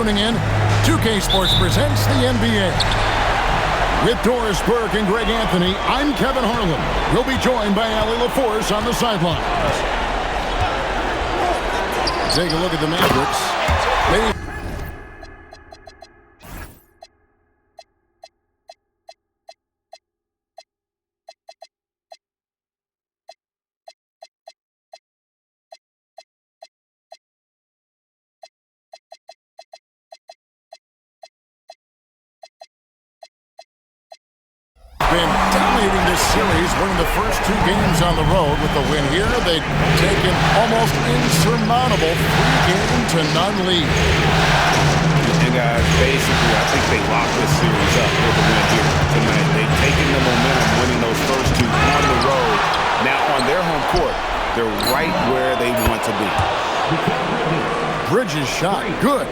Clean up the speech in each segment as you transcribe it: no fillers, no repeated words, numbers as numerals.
tuning in. 2K Sports presents the NBA. With Doris Burke and Greg Anthony, I'm Kevin Harlan. We'll be joined by Allie LaForce on the sideline. Take a look at the Mavericks. Been dominating this series, winning the first 2 games on the road. With the win here, they've taken almost insurmountable 3-0 lead. And guys, basically, I think they locked this series up with the win here tonight. They've taken the momentum, winning those first 2 on the road. Now on their home court, they're right where they want to be. Bridges shot, good.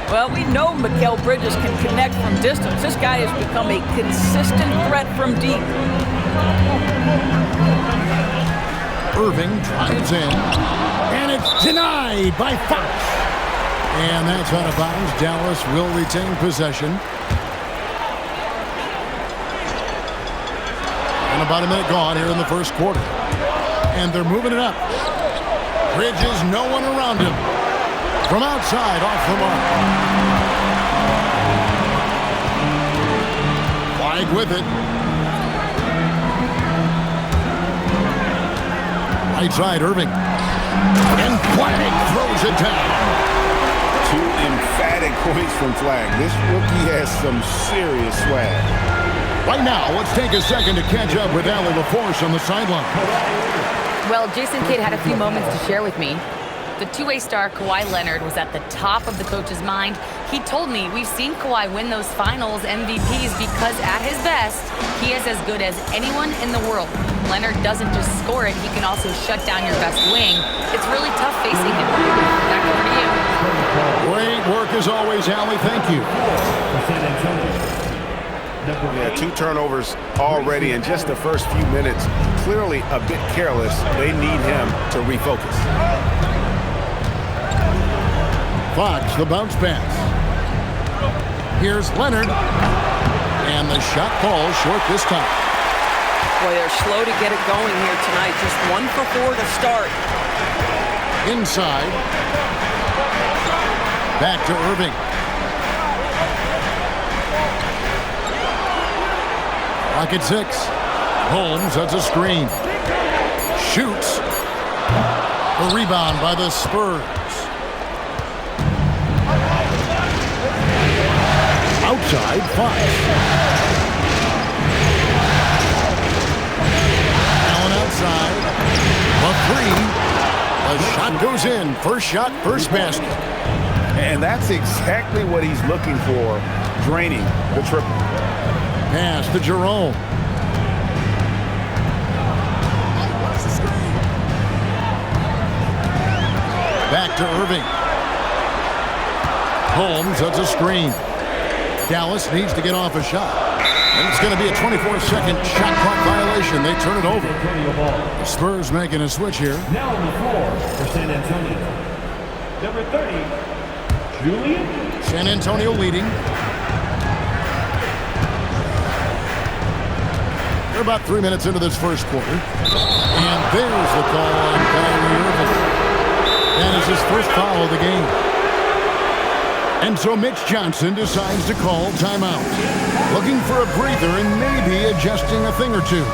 Well, we know Mikal Bridges can connect from distance. This guy has become a consistent threat from deep. Irving drives in, and it's denied by Fox. And that's out of bounds. Dallas will retain possession. And about a minute gone here in the first quarter. And they're moving it up. Bridges, no one around him. From outside, off the mark. Wide with it. Right side, Irving. And Flag throws it down. 2 emphatic points from Flag. This rookie has some serious swag. Right now, let's take a second to catch up with Allie LaForce on the sideline. Well, Jason Kidd had a few moments to share with me. The two-way star Kawhi Leonard was at the top of the coach's mind. He told me we've seen Kawhi win those finals MVPs because at his best, he is as good as anyone in the world. Leonard doesn't just score it, he can also shut down your best wing. It's really tough facing him. Back over to you. Great work as always, Allie. Thank you. Yeah, 2 turnovers already in just the first few minutes. Clearly a bit careless. They need him to refocus. Fox, the bounce pass. Here's Leonard. And the shot falls short this time. Boy, they're slow to get it going here tonight. Just 1 for 4 to start. Inside. Back to Irving. Clock at 6. Holmes, that's a screen. Shoots. A rebound by the Spurs. Outside, Fox. Allen outside. A 3. The shot goes in. First shot, first basket. And that's exactly what he's looking for, draining the triple. Pass to Jerome. Back to Irving. Holmes, that's a screen. Dallas needs to get off a shot. And it's going to be a 24-second shot clock violation. They turn it over. The Spurs making a switch here. Now on the floor for San Antonio. Number 30, Julian. San Antonio leading. They're about 3 minutes into this first quarter. And there's the call on Kyrie Irving. And it's his first foul of the game. And so Mitch Johnson decides to call timeout. Looking for a breather and maybe adjusting a thing or two.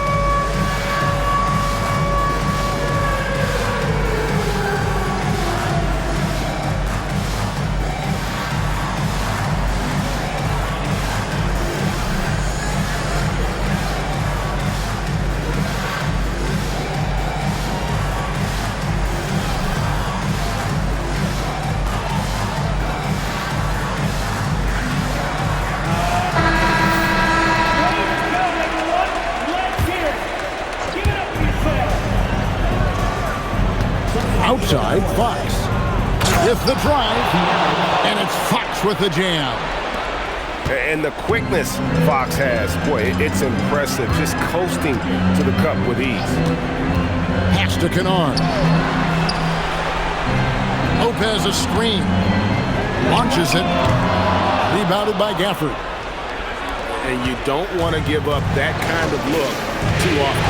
Outside, Fox. With the drive, and it's Fox with the jam. And the quickness Fox has, boy, it's impressive. Just coasting to the cup with ease. Pass to Kennard. Lopez a screen. Launches it. Rebounded by Gafford. And you don't want to give up that kind of look too often.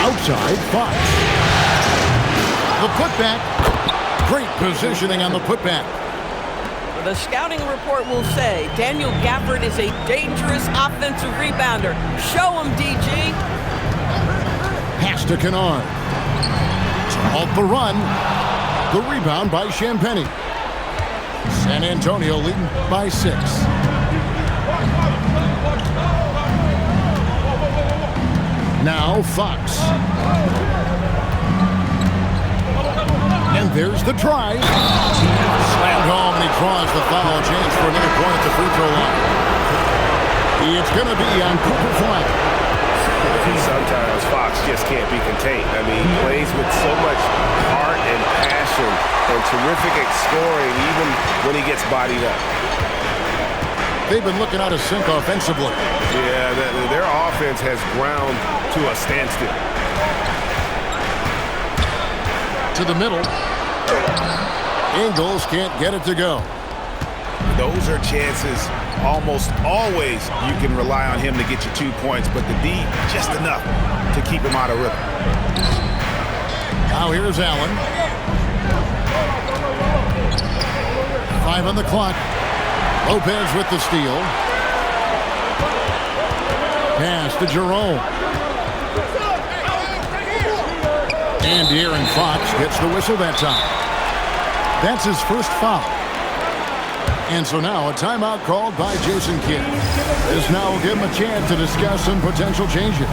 Outside, Fox. The putback. Great positioning on the putback. The scouting report will say Daniel Gafford is a dangerous offensive rebounder. Show him, DG. Pass to Kennard. Off the run. The rebound by Champagnie. San Antonio leading by 6. Now Fox. And there's the try. Slammed home, and he draws the foul. Chance for another point at the free throw line. It's going to be on Cooper Flag. Sometimes Fox just can't be contained. I mean, he plays with so much heart and passion and terrific scoring even when he gets bodied up. They've been looking out of sync offensively. Yeah, their offense has ground to a standstill. To the middle. Ingles can't get it to go. Those are chances almost always you can rely on him to get you 2 points, but the D, just enough to keep him out of rhythm. Now here's Allen. 5 on the clock. Lopez with the steal. Pass to Jerome. And De'Aaron Fox gets the whistle that time. That's his first foul. And so now a timeout called by Jason Kidd. This now will give him a chance to discuss some potential changes.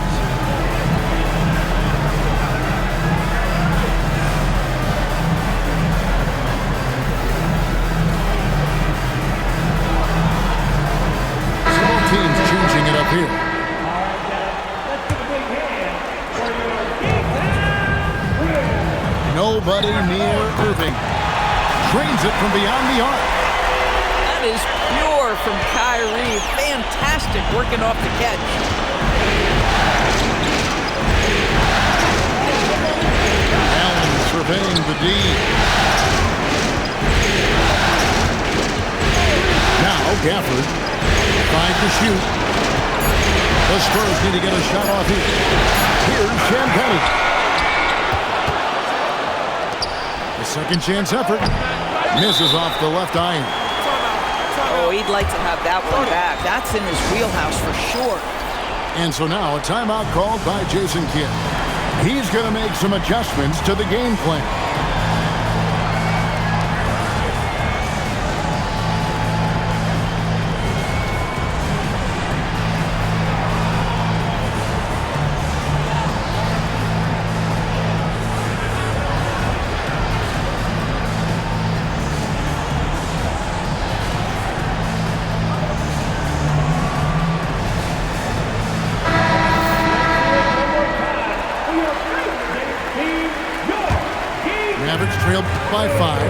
Several teams changing it up here. Nobody near Irving. Trains it from beyond the arc. Is pure from Kyrie. Fantastic working off the catch. Allen surveying the D. Now Gafford. 5 to shoot. The Spurs need to get a shot off here. Here's Champagnie. The second chance effort. Misses off the left iron. Oh, he'd like to have that one back. That's in his wheelhouse for sure. And so now a timeout called by Jason Kidd. He's going to make some adjustments to the game plan. Mavericks trailed by 5.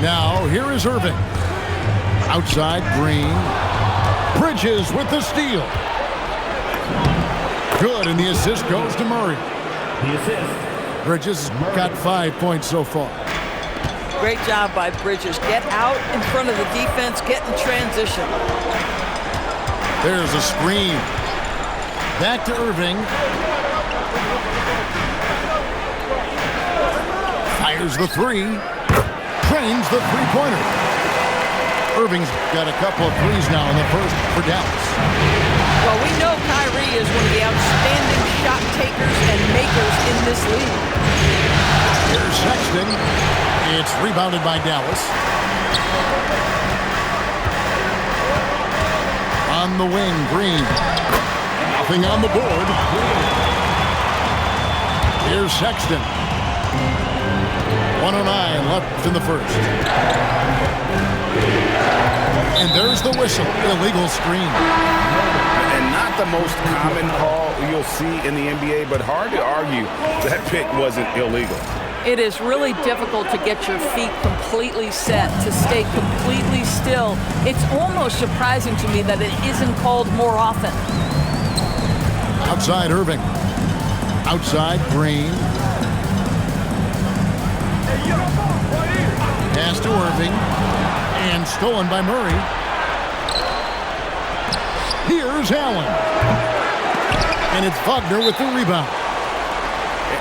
Now, here is Irving. Outside, Green. Bridges with the steal. Good, and the assist goes to Murray. The assist. Bridges got 5 points so far. Great job by Bridges. Get out in front of the defense, get in transition. There's a screen. Back to Irving. Fires the 3. Trains the three-pointer. Irving's got a couple of threes now in the first for Dallas. Well, we know Kyrie is one of the outstanding shot takers and makers in this league. Here's Sexton. It's rebounded by Dallas. On the wing, Green. Nothing on the board. Here's Sexton. 1:09 left in the first. And there's the whistle. Illegal screen. And not the most common call you'll see in the NBA, but hard to argue that pick wasn't illegal. It is really difficult to get your feet completely set, to stay completely still. It's almost surprising to me that it isn't called more often. Outside Irving. Outside Green. Pass to Irving. And stolen by Murray. Here's Allen. And it's Wagner with the rebound.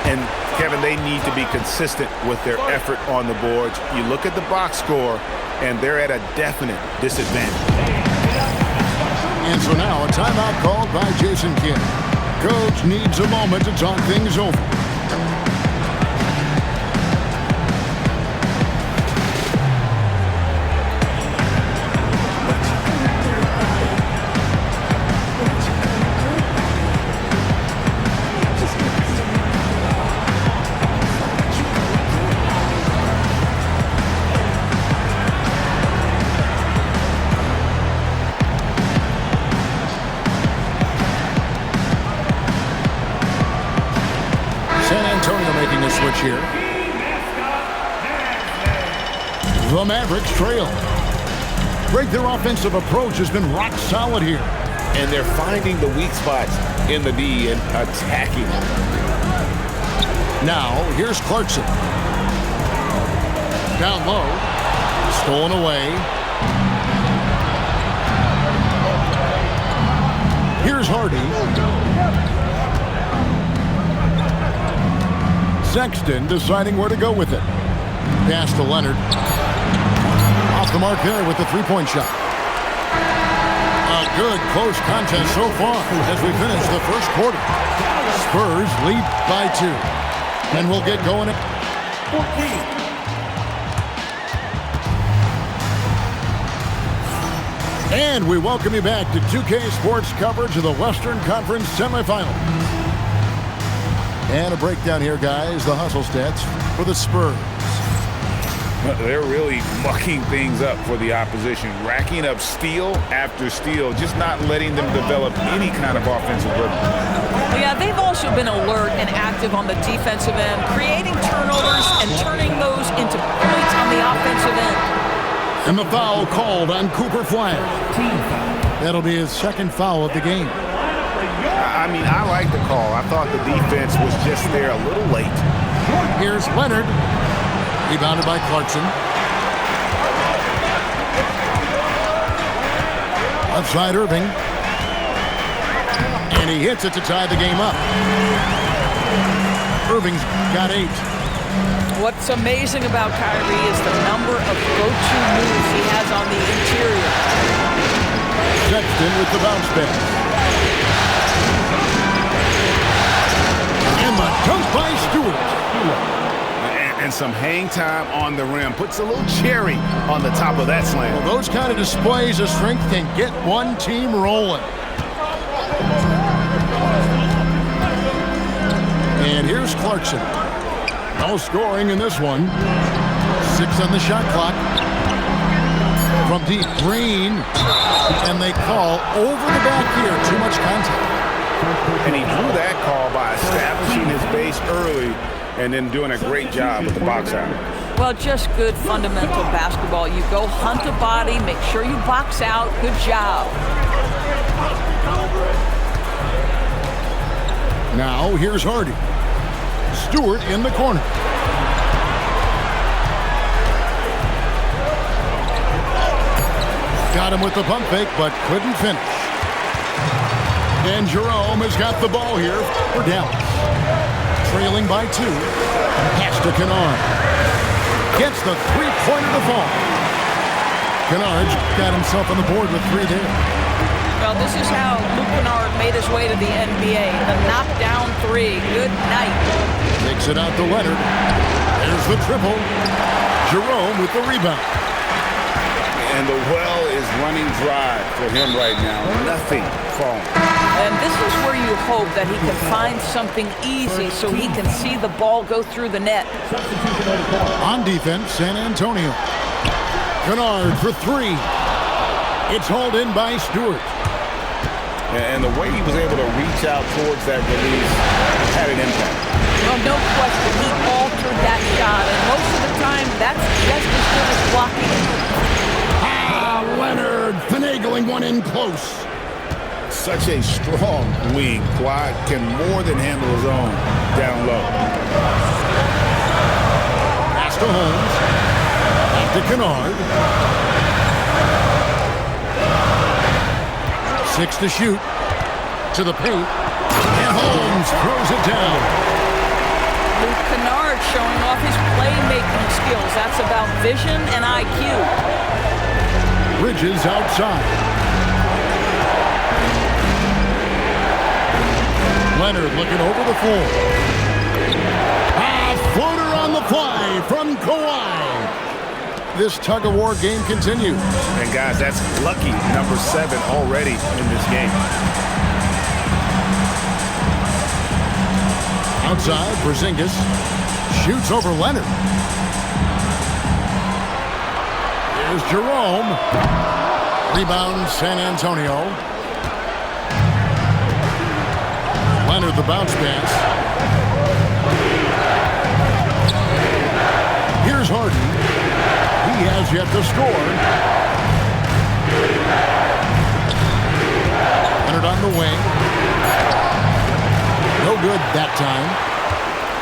And, Kevin, they need to be consistent with their effort on the boards. You look at the box score, and they're at a definite disadvantage. And so now a timeout called by Jason Kidd. Coach needs a moment to talk things over. Here. The Mavericks trail. Greg, their offensive approach has been rock solid here. And they're finding the weak spots in the D and attacking them. Now, here's Clarkson. Down low. Stolen away. Here's Hardy. Sexton deciding where to go with it. Pass to Leonard. Off the mark there with the three-point shot. A good close contest so far as we finish the first quarter. Spurs lead by 2. And we'll get going at 14. And we welcome you back to 2K Sports coverage of the Western Conference semifinals. And a breakdown here, guys. The hustle stats for the Spurs. They're really mucking things up for the opposition, racking up steal after steal, just not letting them develop any kind of offensive rhythm. Yeah, they've also been alert and active on the defensive end, creating turnovers and turning those into points on the offensive end. And the foul called on Cooper Flash. That'll be his second foul of the game. I mean, I like the call. I thought the defense was just there a little late. Here's Leonard. Rebounded by Clarkson. Outside Irving. And he hits it to tie the game up. Irving's got 8. What's amazing about Kyrie is the number of go-to moves he has on the interior. Sexton with the bounce pass. And the dunk by Stewart. And some hang time on the rim. Puts a little cherry on the top of that slam. Well, those kind of displays of strength can get one team rolling. And here's Clarkson. No scoring in this one. 6 on the shot clock. From deep, Green. And they call over the back here. Too much contact. And he drew that call by establishing his base early and then doing a great job with the box out. Well, just good fundamental basketball. You go hunt a body, make sure you box out. Good job. Now, here's Hardy. Stewart in the corner. Got him with the pump fake, but couldn't finish. And Jerome has got the ball here for Dallas. Trailing by 2. Pass to Kennard. Gets the three-pointer to fall. Kennard's got himself on the board with 3 there. Well, this is how Luke Kennard made his way to the NBA. The knockdown 3. Good night. Takes it out to Leonard. There's the triple. Jerome with the rebound. And the well is running dry for him right now. Nothing falling. And this is where you hope that he can find something easy so he can see the ball go through the net. On defense, San Antonio. Kennard for 3. It's hauled in by Stewart. And the way he was able to reach out towards that release had an impact. Well, no question, he altered that shot, and most of the time, that's just as good as blocking. Leonard finagling one in close. such a strong wing. Kawhi can more than handle his own down low. Pass to Holmes. Back to Kennard. 6 to shoot. To the paint. And Holmes throws it down. Luke Kennard showing off his playmaking skills. That's about vision and IQ. Bridges outside. Leonard looking over the floor. A floater on the fly from Kawhi. This tug-of-war game continues. And guys, that's lucky number 7 already in this game. Outside, Porzingis shoots over Leonard. Here's Jerome. Rebound, San Antonio. Leonard, the bounce pass. Here's Harden. He has yet to score. Leonard on the wing. No good that time.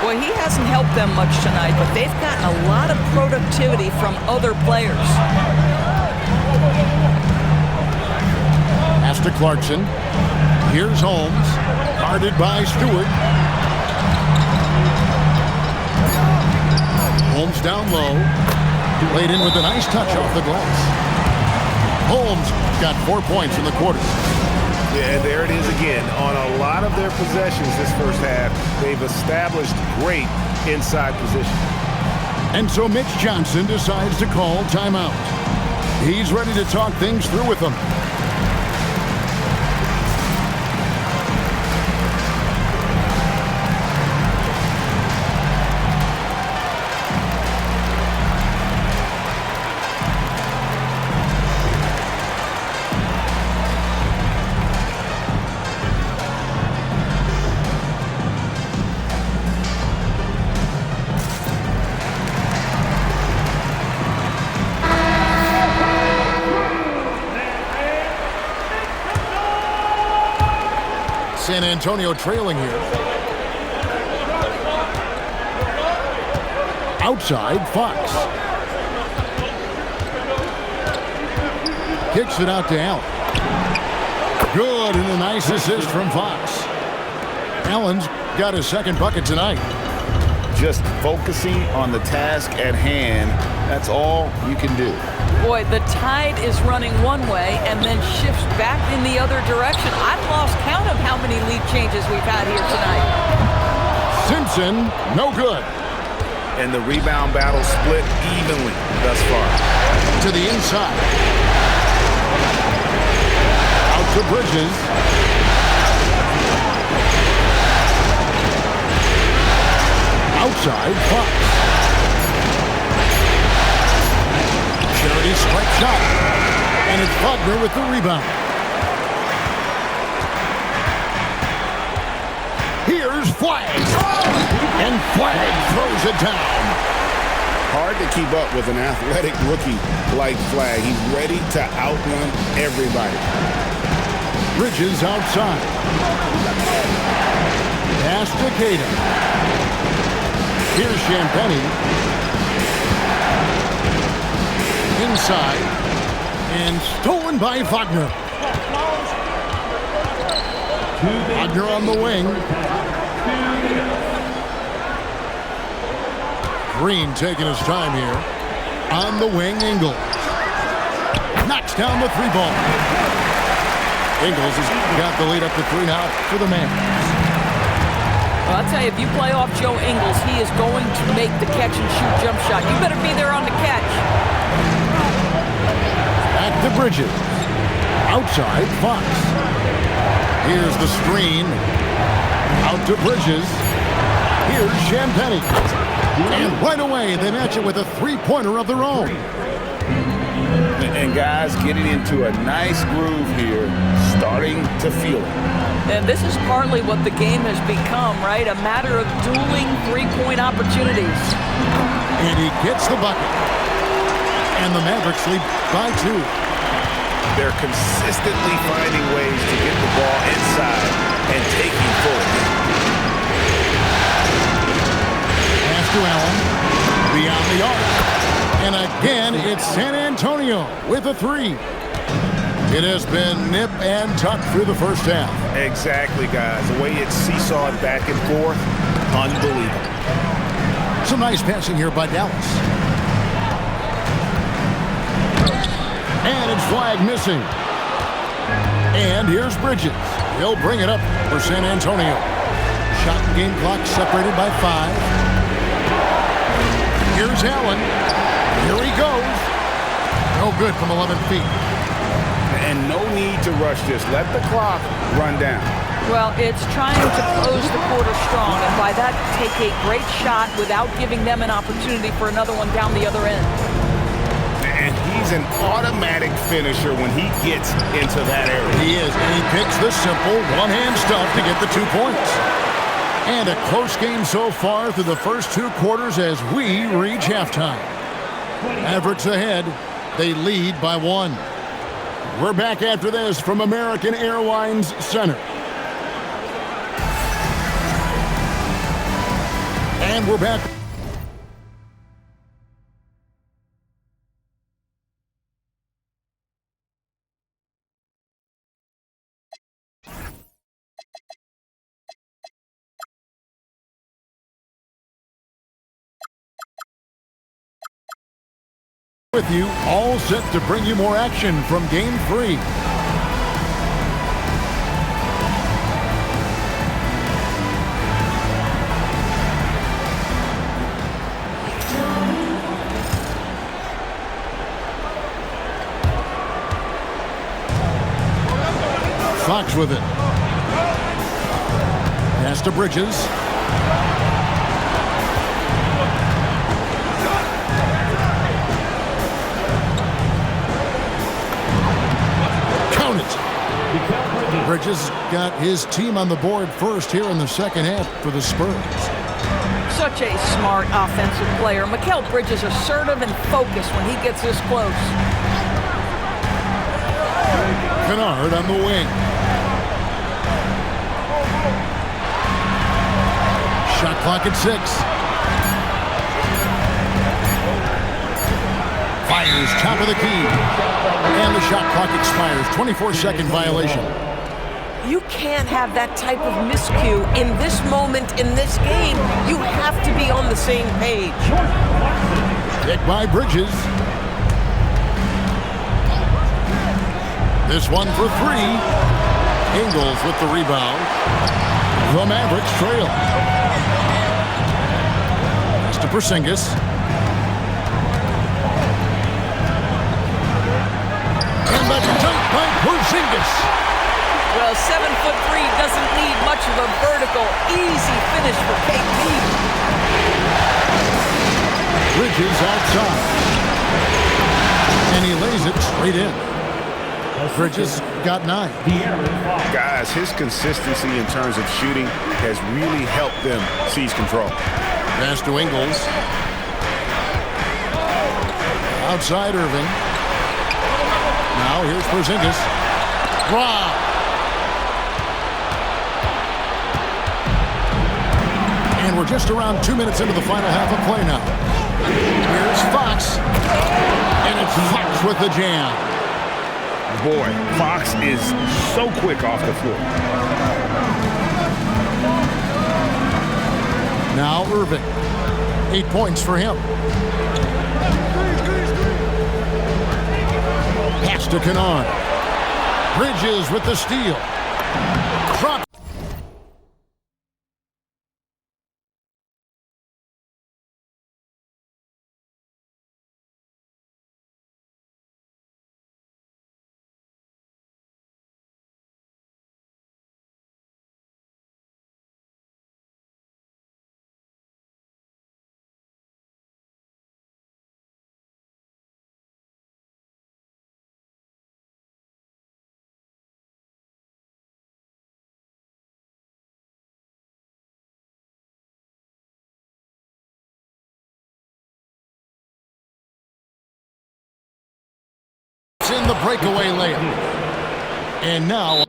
Well, he hasn't helped them much tonight, but they've gotten a lot of productivity from other players. Pass to Clarkson. Here's Holmes. Guarded by Stewart. Holmes down low. Laid in with a nice touch off the glass. Holmes got 4 points in the quarter. Yeah, and there it is again. On a lot of their possessions this first half, they've established great inside position. And so Mitch Johnson decides to call timeout. He's ready to talk things through with them. San Antonio trailing here. Outside, Fox. Kicks it out to Allen. Good, and a nice assist from Fox. Allen's got his second bucket tonight. Just focusing on the task at hand, that's all you can do. Boy, the tide is running one way and then shifts back in the other direction. I've lost count of how many lead changes we've had here tonight. Simpson, no good. And the rebound battle split evenly thus far. To the inside. Out to Bridges. Outside, Fox. Charity strike shot. And it's Wagner with the rebound. Here's Flag. And Flag throws it down. Hard to keep up with an athletic rookie like Flag. He's ready to outrun everybody. Bridges outside. Pass to Caden. Here's Champagnie. Inside. And stolen by Wagner. Wagner on the wing. Green taking his time here. On the wing, Ingles. Knocks down the 3-ball. Ingles has got the lead up to 3 now for the Mavs. Well, I'll tell you, if you play off Joe Ingles, he is going to make the catch-and-shoot jump shot. You better be there on the catch. Back to Bridges. Outside, Fox. Here's the screen. Out to Bridges. Here's Champagnie. And right away, they match it with a 3-pointer of their own. And guys, getting into a nice groove here, starting to feel it. And this is partly what the game has become, right? A matter of dueling 3-point opportunities. And he gets the bucket. And the Mavericks lead by 2. They're consistently finding ways to get the ball inside and taking forward. Pass to Allen. Beyond the arc. And again, it's San Antonio with a three. It has been nip and tuck through the first half. Exactly, guys. The way it's seesawed back and forth, unbelievable. Some nice passing here by Dallas. And it's flag missing. And here's Bridges. He'll bring it up for San Antonio. Shot and game clock separated by 5. Here's Allen. Here he goes. No good from 11 feet. And no need to rush this. Let the clock run down. Well, it's trying to close the quarter strong, and by that, take a great shot without giving them an opportunity for another one down the other end. And he's an automatic finisher when he gets into that area. He is, and he picks the simple one-hand stuff to get the 2 points. And a close game so far through the first 2 quarters as we reach halftime. Mavericks ahead. They lead by 1. We're back after this from American Airlines Center. And we're back. With you, all set to bring you more action from Game 3. Fox with it. Pass to Bridges. Bridges got his team on the board first here in the second half for the Spurs. Such a smart offensive player. Mikal Bridges assertive and focused when he gets this close. Kennard on the wing. Shot clock at 6. Fires top of the key. And the shot clock expires. 24-second violation. You can't have that type of miscue in this moment, in this game. You have to be on the same page. Pick by Bridges. This one for 3. Ingles with the rebound. The Mavericks trail. Pass to Porzingis. And the dunk by Porzingis. Well, 7'3" doesn't need much of a vertical, easy finish for KP. Bridges outside. And he lays it straight in. Bridges got 9. Guys, his consistency in terms of shooting has really helped them seize control. Pass to Ingles. Outside Irving. Now here's Porzingis. Wow. And we're just around 2 minutes into the final half of play now. Here's Fox. And it's Fox with the jam. Boy, Fox is so quick off the floor. Now Irving. 8 points for him. Pass to Kennard. Bridges with the steal. Drop. breakaway layup. And now...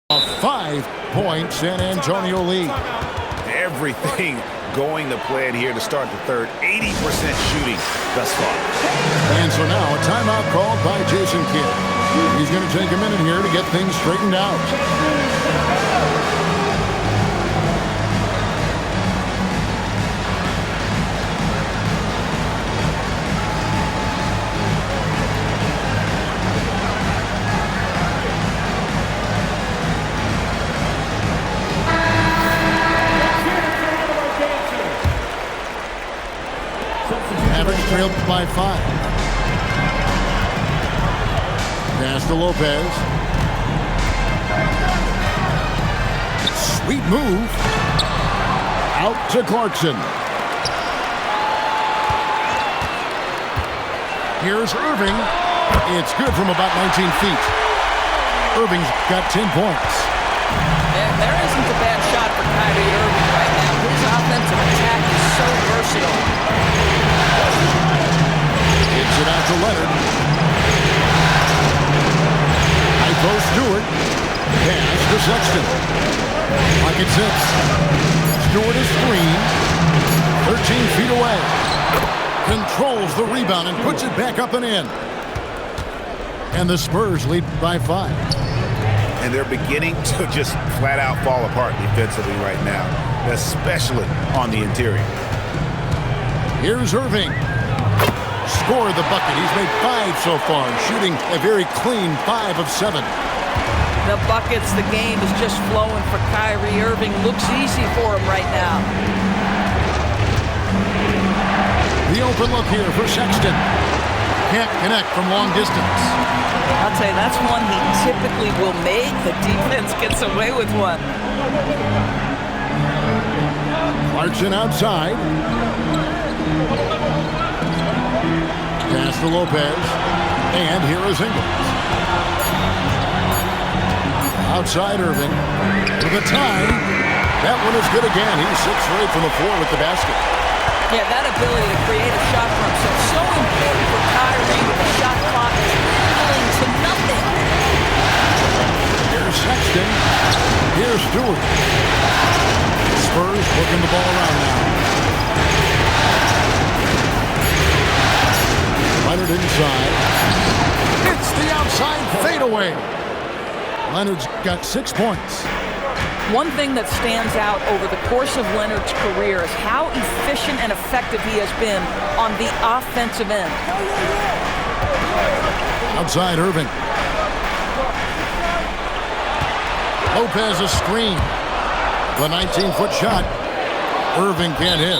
A 5-point San Antonio lead. Everything going to plan here to start the third. 80% shooting thus far. And so now a timeout called by Jason Kidd. He's going to take a minute here to get things straightened out. Mavericks trailed by 5. Pass to Lopez. Sweet move. Out to Clarkson. Here's Irving. It's good from about 19 feet. Irving's got 10 points. There isn't a bad shot for Kyrie Irving right now. His offensive attack is so versatile. Gets it out to Leonard. High post Stewart. Pass to Sexton. Pocket 6. Stewart is screened. 13 feet away. Controls the rebound and puts it back up and in. And the Spurs lead by 5. And they're beginning to just flat out fall apart defensively right now, especially on the interior. Here's Irving. Scored the bucket. He's made 5 so far, shooting a very clean 5 of 7. The buckets, the game is just flowing for Kyrie Irving. Looks easy for him right now. The open look here for Sexton. Can't connect from long distance. I'll tell you, that's one he typically will make. The defense gets away with one. Clarkson outside. Pass to Lopez. And here is Ingles. Outside Irving. With a tie. That one is good again. He's 6 straight from the floor with the basket. Yeah, that ability to create a shot for himself. So important for Kyrie with the shot clock dwindling to nothing. Here's Sexton. Here's Stewart. Spurs working the ball around now. Leonard inside. It's the outside fadeaway. Leonard's got 6 points. One thing that stands out over the course of Leonard's career is how efficient and effective he has been on the offensive end. Outside Irving. Lopez a screen. The 19-foot shot. Irving can't hit.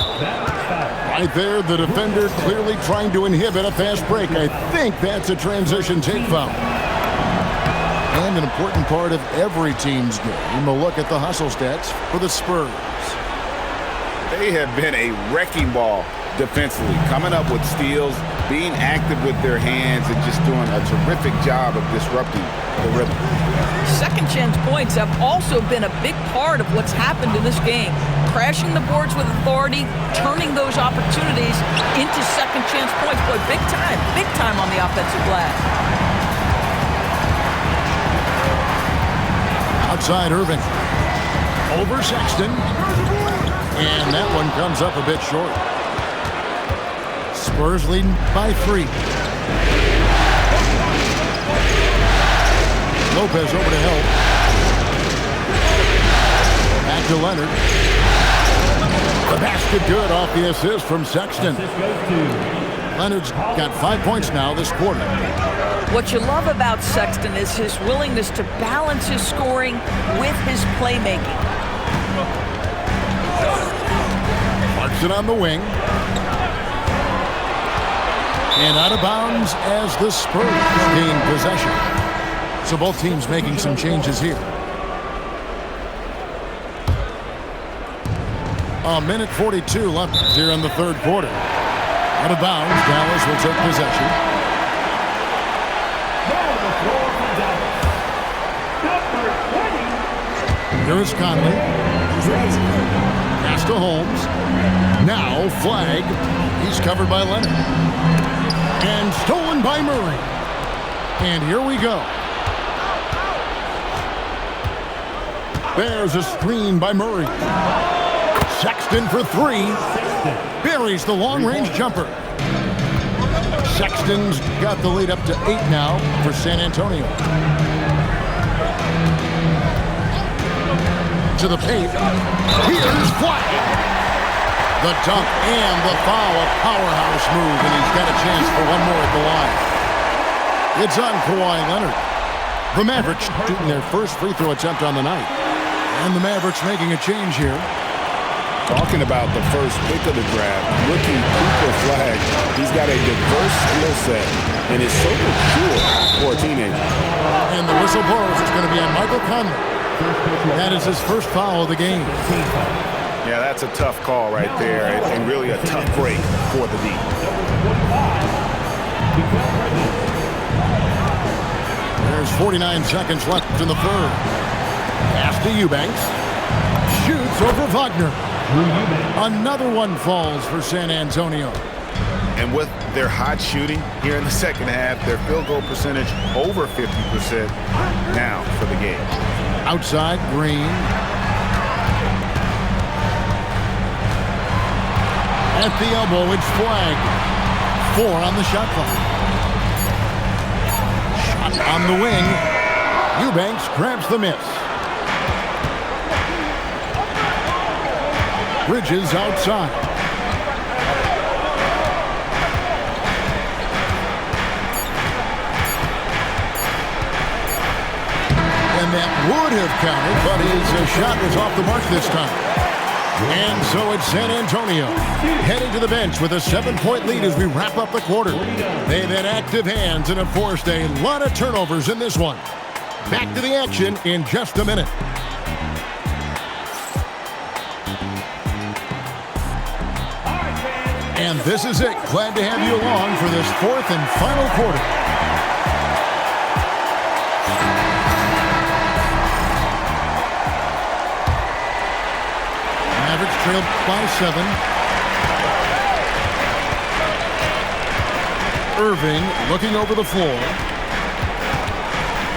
Right there, the defender clearly trying to inhibit a fast break. I think that's a transition take foul. And an important part of every team's game, a look at the hustle stats for the Spurs. They have been a wrecking ball defensively, coming up with steals, being active with their hands, and just doing a terrific job of disrupting the rhythm. Second chance points have also been a big part of what's happened in this game. Crashing the boards with authority, turning those opportunities into second chance points. Boy, big time on the offensive glass. Outside Irving. Over Sexton. And that one comes up a bit short. Spurs leading by 3. Lopez over to help. Back to Leonard. The basket good off the assist from Sexton. Leonard's got 5 points now this quarter. What you love about Sexton is his willingness to balance his scoring with his playmaking. Clarkson on the wing. And out of bounds as the Spurs gain possession. So both teams making some changes here. A minute 42 left here in the third quarter. Out of bounds, Dallas will take possession. Here is Conley. Pass to Holmes. Now flag. He's covered by Leonard. And stolen by Murray. And here we go. There's a screen by Murray. Sexton for three. Buries the long-range jumper. Sexton's got the lead up to 8 now for San Antonio. To the paint. Here's flag. The dunk and the foul, a powerhouse move, and he's got a chance for one more at the line. It's on Kawhi Leonard. The Mavericks shooting their first free throw attempt on the night. And the Mavericks making a change here. Talking about the first pick of the draft, rookie Cooper Flag. He's got a diverse skill set and is so mature for a teenager. And the whistle blows. It's going to be on Michael Conley. That is his first foul of the game. Yeah, that's a tough call right there, and really a tough break for the D. There's 49 seconds left in the third. Pass to Eubanks. Shoots over Wagner. Another one falls for San Antonio. And with their hot shooting here in the second half, their field goal percentage over 50% now for the game. Outside, Green. At the elbow, it's flagged. 4 on the shot clock. Shot on the wing. Eubanks grabs the miss. Bridges outside. And that would have counted, but his shot was off the mark this time. And so it's San Antonio heading to the bench with a 7-point lead as we wrap up the quarter. They've had active hands and have forced a lot of turnovers in this one. Back to the action in just a minute. And this is it. Glad to have you along for this fourth and final quarter. Mavericks trailed by 7. Irving looking over the floor.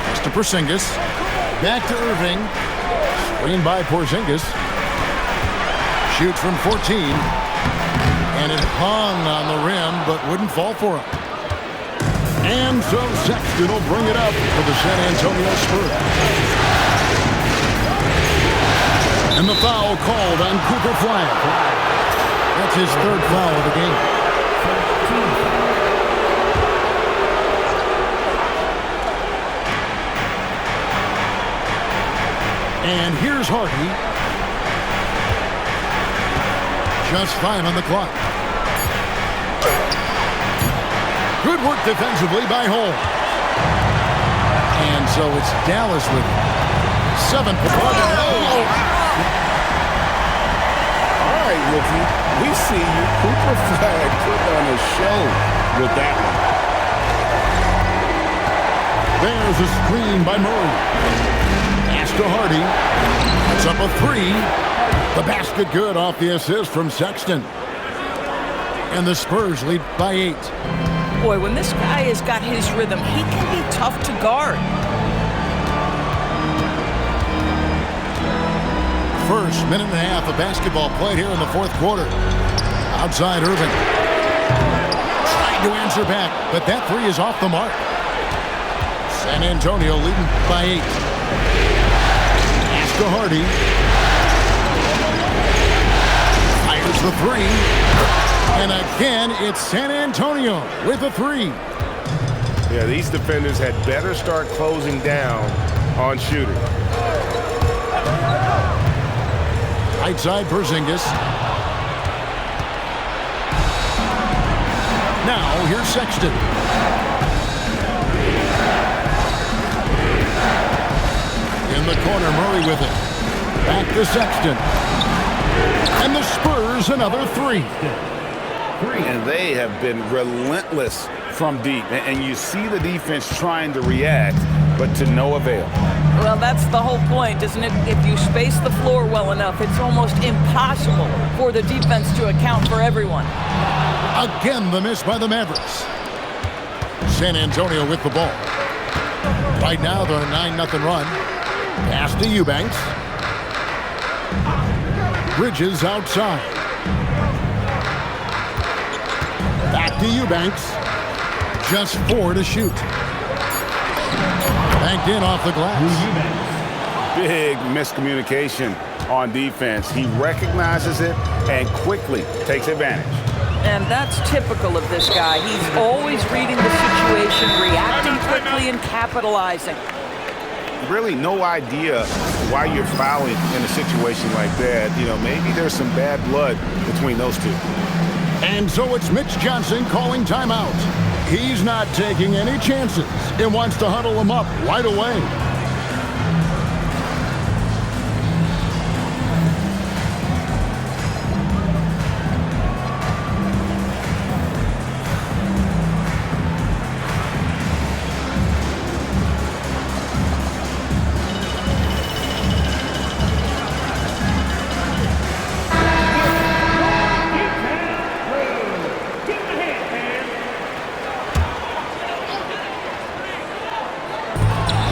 Pass to Porzingis. Back to Irving. Screen by Porzingis. Shoots from 14. And it hung on the rim, but wouldn't fall for him. And so Sexton will bring it up for the San Antonio Spurs. And the foul called on Cooper Flag. That's his third foul of the game. And here's Hardy. Just 5 on the clock. Good work defensively by Holmes. And so it's Dallas with 7 points. All right, rookie. We see you. Cooper Flag put on a show with that one. There's a screen by Murray. Pass to Hardy. It's up a 3. The basket good off the assist from Sexton. And the Spurs lead by 8. Boy, when this guy has got his rhythm, he can be tough to guard. First minute and a half of basketball played here in the fourth quarter. Outside Irving. Trying to answer back, but that 3 is off the mark. San Antonio leading by 8. Pass to Hardy. Fires the 3. And again, it's San Antonio with a 3. Yeah, these defenders had better start closing down on shooting. Right side, Porzingis. Now, here's Sexton. In the corner, Murray with it. Back to Sexton. And the Spurs another 3. And they have been relentless from deep. And you see the defense trying to react, but to no avail. Well, that's the whole point, isn't it? If you space the floor well enough, it's almost impossible for the defense to account for everyone. Again, the miss by the Mavericks. San Antonio with the ball. Right now, they're a 9-0 run. Pass to Eubanks. Bridges outside. Back to Eubanks. Just 4 to shoot. Banked in off the glass. Big miscommunication on defense. He recognizes it and quickly takes advantage. And that's typical of this guy. He's always reading the situation, reacting quickly, and capitalizing. Really no idea why you're fouling in a situation like that. You know, maybe there's some bad blood between those two. And so it's Mitch Johnson calling timeout. He's not taking any chances and wants to huddle them up right away.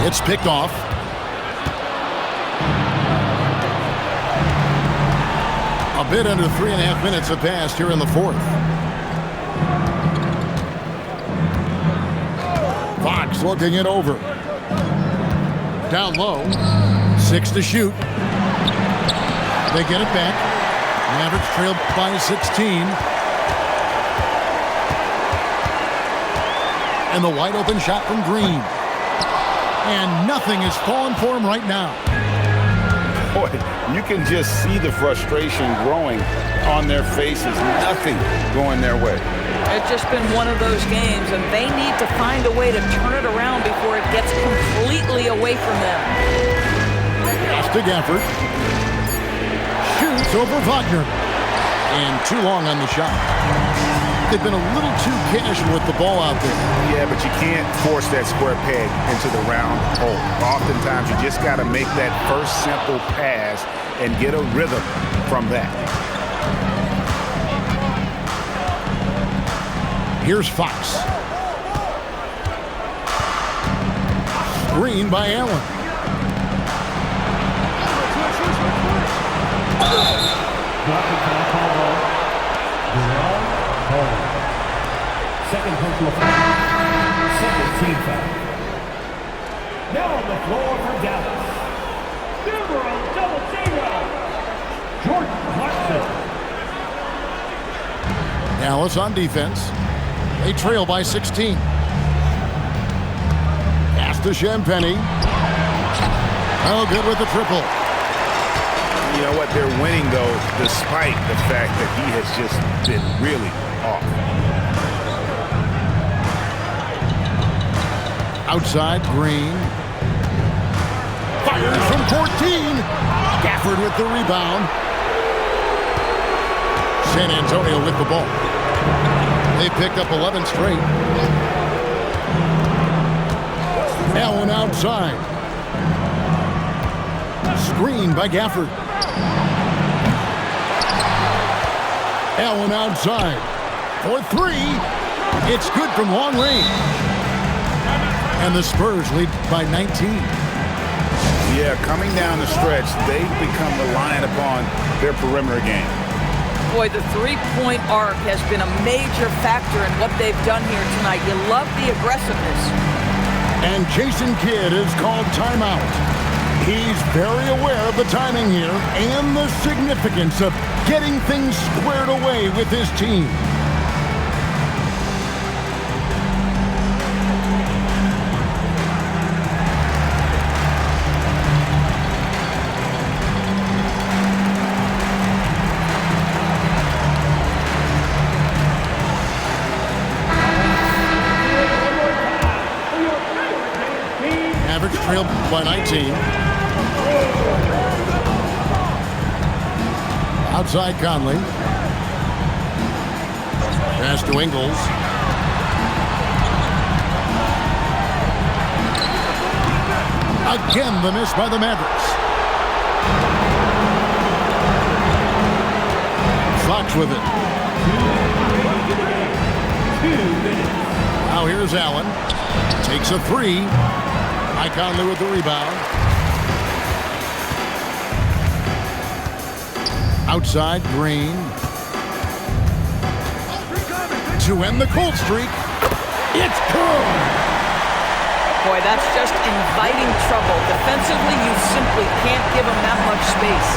It's picked off. A bit under 3.5 minutes have passed here in the 4th. Fox looking it over. Down low. 6 to shoot. They get it back. Mavericks trailed by 16. And the wide open shot from Green. And nothing is falling for him right now. Boy, you can just see the frustration growing on their faces. Nothing going their way. It's just been one of those games, and they need to find a way to turn it around before it gets completely away from them. Pass to Gafford. Shoots over Wagner. And too long on the shot. They've been a little too casual with the ball out there. Yeah, but you can't force that square peg into the round hole. Oftentimes, you just got to make that first simple pass and get a rhythm from that. Here's Fox. Screen by Allen. Second personal foul. Second team foul. Now on the floor for Dallas. Numero 00. Jordan Clarkson. Dallas on defense. They trail by 16. Pass to Champagnie. Oh, good with the triple. You know what? They're winning, though, despite the fact that he has just been really off. Outside, Green. Fires from 14. Gafford with the rebound. San Antonio with the ball. They picked up 11 straight. Allen outside. Screen by Gafford. Allen outside. For 3. It's good from long range. And the Spurs lead by 19. Yeah, coming down the stretch, they've become reliant upon their perimeter game. Boy, the three-point arc has been a major factor in what they've done here tonight. You love the aggressiveness. And Jason Kidd is called timeout. He's very aware of the timing here and the significance of getting things squared away with his team. Mavericks trailed by 19. Outside Conley. Pass to Ingles. Again, the miss by the Mavericks. Fox with it. Now here's Allen. Takes a three. Conley with the rebound. Outside, Green. To end the cold streak. It's good. Boy, that's just inviting trouble. Defensively, you simply can't give him that much space.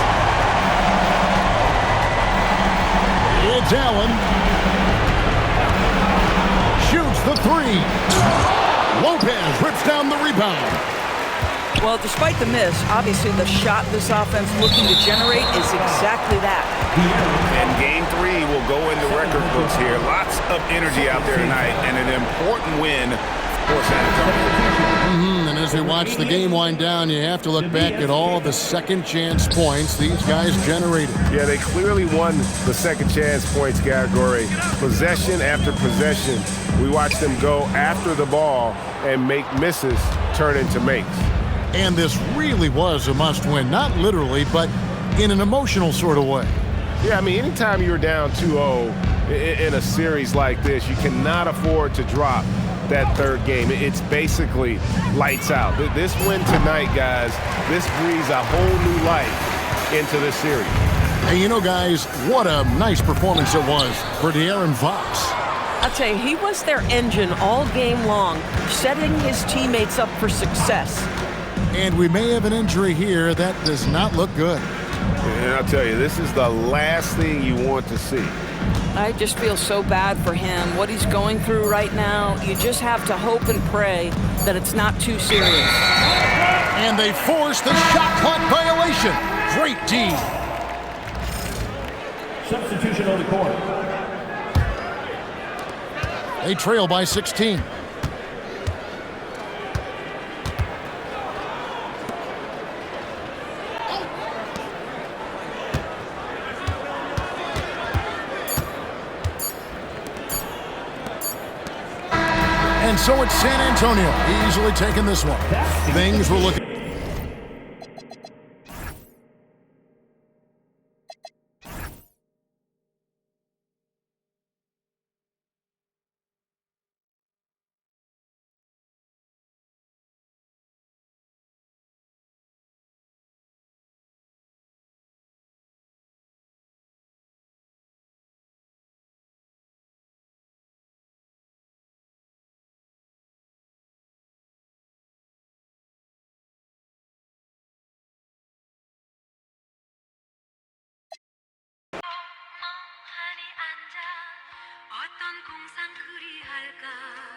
It's Allen. Shoots the three. Lopez rips down the rebound. Well, despite the miss, obviously the shot this offense looking to generate is exactly that. And game 3 will go in the record books here. Lots of energy out there tonight and an important win for San Antonio. And as we watch the game wind down, you have to look back at all the second chance points these guys generated. Yeah, they clearly won the second chance points category. Possession after possession. We watched them go after the ball and make misses turn into makes. And this really was a must-win, not literally, but in an emotional sort of way. Yeah, I mean, anytime you're down 2-0 in a series like this, you cannot afford to drop that third game. It's basically lights out. This win tonight, guys, this breathes a whole new life into this series. And you know, guys, what a nice performance it was for De'Aaron Fox. I'll tell you, he was their engine all game long, setting his teammates up for success. And we may have an injury here that does not look good. And I'll tell you, this is the last thing you want to see. I just feel so bad for him. What he's going through right now, you just have to hope and pray that it's not too serious. And they force the shot clock violation. Great D. Substitution on the court. They trail by 16. And so it's San Antonio easily taking this one. Things were looking. 어떤 공상 그리할까